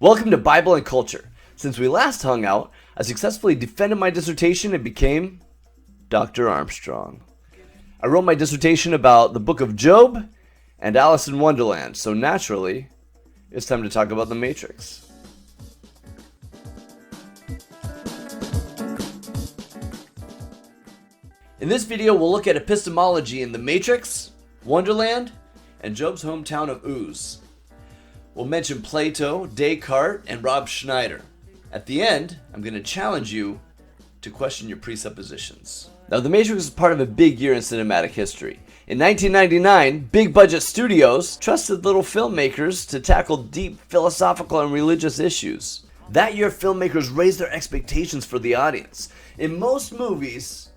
Welcome to Bible and Culture. Since we last hung out, I successfully defended my dissertation and became Dr. Armstrong. I wrote my dissertation about the book of Job and Alice in Wonderland, so naturally, it's time to talk about the Matrix. In this video, we'll look at epistemology in the Matrix, Wonderland, and Job's hometown of Uz. We'll mention Plato, Descartes, and Rob Schneider. At the end, I'm going to challenge you to question your presuppositions. Now, The Matrix is part of a big year in cinematic history. In 1999, big-budget studios trusted little filmmakers to tackle deep philosophical and religious issues. That year, filmmakers raised their expectations for the audience. In most movies,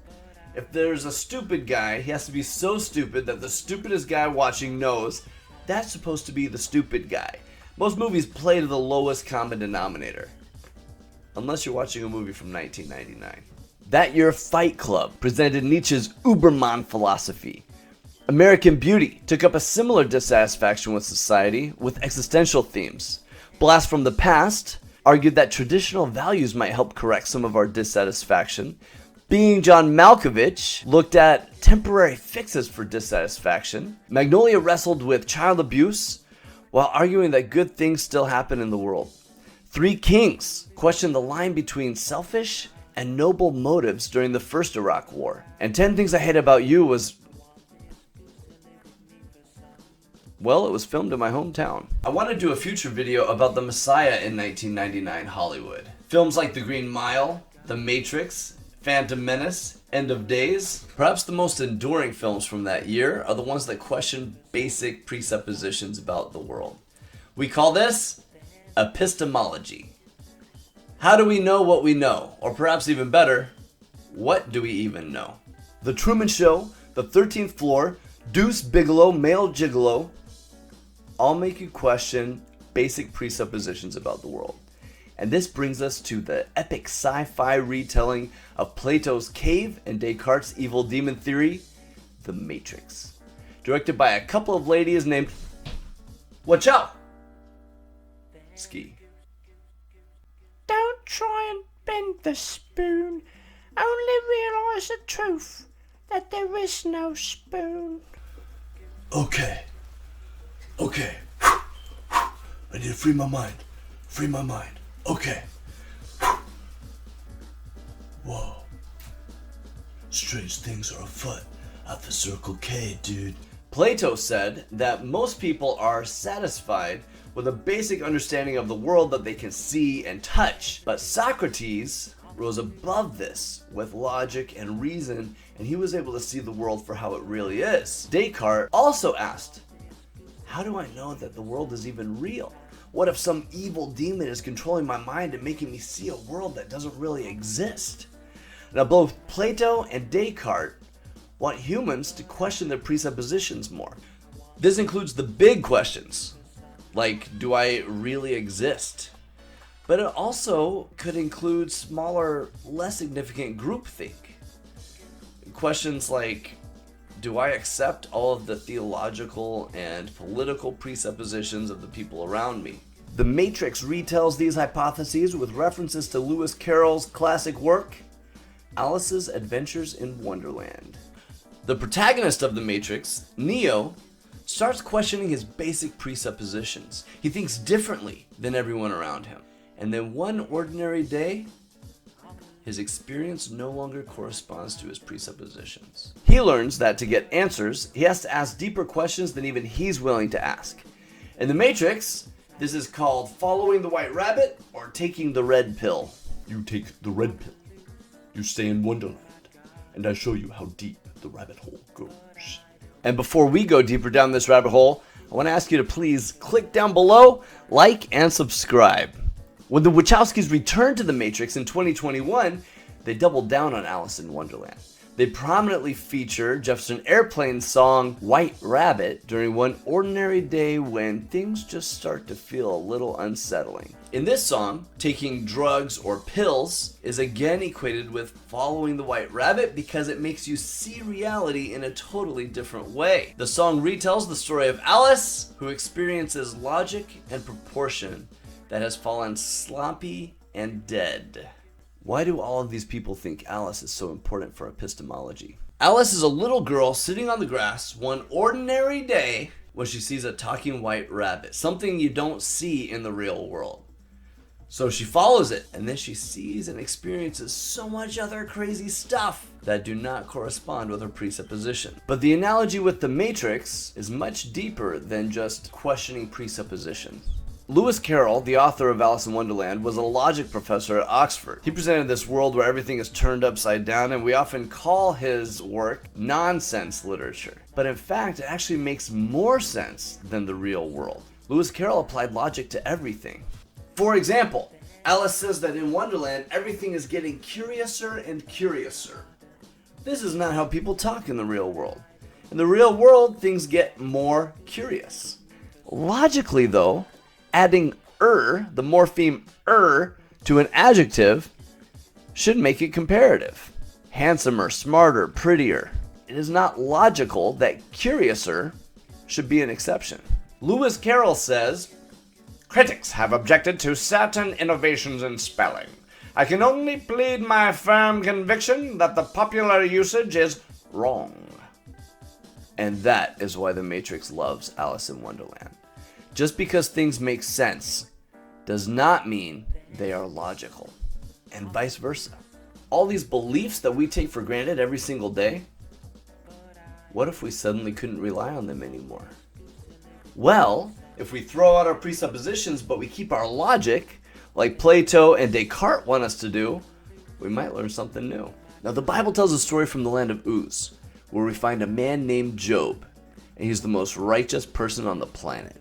if there's a stupid guy, he has to be so stupid that the stupidest guy watching knows that's supposed to be the stupid guy. Most movies play to the lowest common denominator. Unless you're watching a movie from 1999. That year, Fight Club presented Nietzsche's Übermann philosophy. American Beauty took up a similar dissatisfaction with society with existential themes. Blast from the Past argued that traditional values might help correct some of our dissatisfaction. Being John Malkovich looked at temporary fixes for dissatisfaction. Magnolia wrestled with child abuse while arguing that good things still happen in the world. Three Kings questioned the line between selfish and noble motives during the first Iraq War. And 10 Things I Hate About You was, well, it was filmed in my hometown. I want to do a future video about the Messiah in 1999 Hollywood. Films like The Green Mile, The Matrix, Phantom Menace, End of Days. Perhaps the most enduring films from that year are the ones that question basic presuppositions about the world. We call this epistemology. How do we know what we know? Or perhaps even better, what do we even know? The Truman Show, The 13th Floor, Deuce Bigalow, Male Gigolo, all make you question basic presuppositions about the world. And this brings us to the epic sci-fi retelling of Plato's Cave and Descartes' evil demon theory, The Matrix. Directed by a couple of ladies named Ski. Don't try and bend the spoon. Only realize the truth, that there is no spoon. Okay. I need to free my mind. Okay. Whoa. Strange things are afoot at the Circle K, dude. Plato said that most people are satisfied with a basic understanding of the world that they can see and touch. But Socrates rose above this with logic and reason, and he was able to see the world for how it really is. Descartes also asked, how do I know that the world is even real? What if some evil demon is controlling my mind and making me see a world that doesn't really exist? Now, both Plato and Descartes want humans to question their presuppositions more. This includes the big questions, like, do I really exist? But it also could include smaller, less significant groupthink. Questions like, do I accept all of the theological and political presuppositions of the people around me? The Matrix retells these hypotheses with references to Lewis Carroll's classic work, Alice's Adventures in Wonderland. The protagonist of The Matrix, Neo, starts questioning his basic presuppositions. He thinks differently than everyone around him. And then one ordinary day, his experience no longer corresponds to his presuppositions. He learns that to get answers, he has to ask deeper questions than even he's willing to ask. In The Matrix, this is called following the white rabbit or taking the red pill. You take the red pill. You stay in Wonderland, and I show you how deep the rabbit hole goes. And before we go deeper down this rabbit hole, I want to ask you to please click down below, like, and subscribe. When the Wachowskis returned to The Matrix in 2021, they doubled down on Alice in Wonderland. They prominently feature Jefferson Airplane's song White Rabbit during one ordinary day when things just start to feel a little unsettling. In this song, taking drugs or pills is again equated with following the white rabbit because it makes you see reality in a totally different way. The song retells the story of Alice, who experiences logic and proportion that has fallen sloppy and dead. Why do all of these people think Alice is so important for epistemology? Alice is a little girl sitting on the grass one ordinary day when she sees a talking white rabbit, something you don't see in the real world. So she follows it, and then she sees and experiences so much other crazy stuff that do not correspond with her presupposition. But the analogy with the Matrix is much deeper than just questioning presupposition. Lewis Carroll, the author of Alice in Wonderland, was a logic professor at Oxford. He presented this world where everything is turned upside down, and we often call his work nonsense literature. But in fact, it actually makes more sense than the real world. Lewis Carroll applied logic to everything. For example, Alice says that in Wonderland, everything is getting curiouser and curiouser. This is not how people talk in the real world. In the real world, things get more curious. Logically, though, adding the morpheme to an adjective should make it comparative. Handsomer, smarter, prettier. It is not logical that curiouser should be an exception. Lewis Carroll says, "Critics have objected to certain innovations in spelling. I can only plead my firm conviction that the popular usage is wrong." And that is why the Matrix loves Alice in Wonderland. Just because things make sense does not mean they are logical, and vice versa. All these beliefs that we take for granted every single day, what if we suddenly couldn't rely on them anymore? Well, if we throw out our presuppositions but we keep our logic, like Plato and Descartes want us to do, we might learn something new. Now, the Bible tells a story from the land of Uz, where we find a man named Job, and he's the most righteous person on the planet.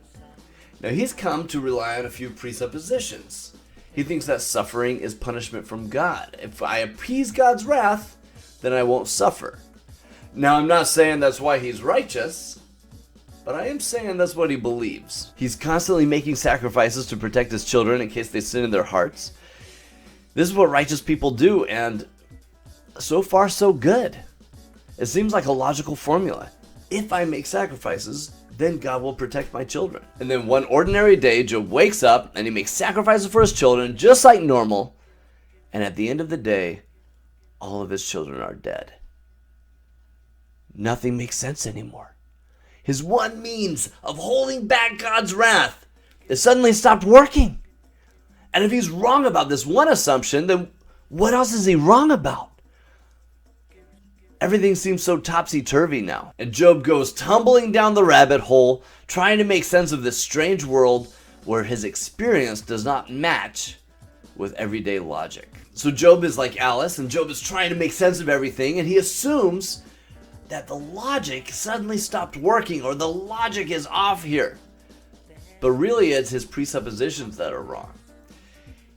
Now, he's come to rely on a few presuppositions. He thinks that suffering is punishment from God. If I appease God's wrath, then I won't suffer. Now, I'm not saying that's why he's righteous, but I am saying that's what he believes. He's constantly making sacrifices to protect his children in case they sin in their hearts. This is what righteous people do, and so far so good. It seems like a logical formula. If I make sacrifices, then God will protect my children. And then one ordinary day, Job wakes up and he makes sacrifices for his children just like normal. And at the end of the day, all of his children are dead. Nothing makes sense anymore. His one means of holding back God's wrath is suddenly stopped working. And if he's wrong about this one assumption, then what else is he wrong about? Everything seems so topsy-turvy now. And Job goes tumbling down the rabbit hole, trying to make sense of this strange world where his experience does not match with everyday logic. So Job is like Alice, and Job is trying to make sense of everything, and he assumes that the logic suddenly stopped working, or the logic is off here. But really it's his presuppositions that are wrong.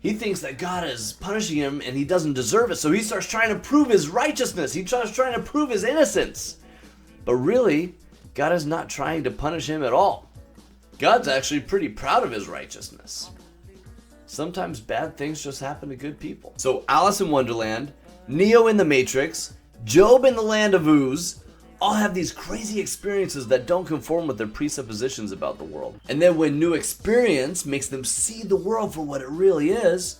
He thinks that God is punishing him and he doesn't deserve it, so he starts trying to prove his righteousness. He starts trying to prove his innocence. But really, God is not trying to punish him at all. God's actually pretty proud of his righteousness. Sometimes bad things just happen to good people. So Alice in Wonderland, Neo in the Matrix, Job in the land of Uz, all have these crazy experiences that don't conform with their presuppositions about the world. And then when new experience makes them see the world for what it really is,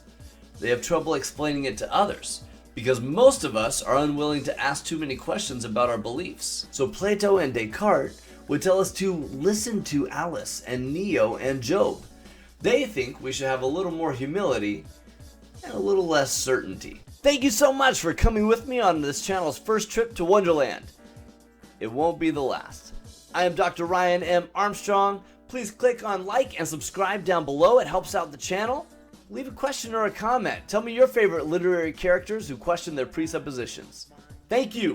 they have trouble explaining it to others, because most of us are unwilling to ask too many questions about our beliefs. So Plato and Descartes would tell us to listen to Alice and Neo and Job. They think we should have a little more humility and a little less certainty. Thank you so much for coming with me on this channel's first trip to Wonderland. It won't be the last. I am Dr. Ryan M. Armstrong. Please click on like and subscribe down below. It helps out the channel. Leave a question or a comment. Tell me your favorite literary characters who question their presuppositions. Thank you.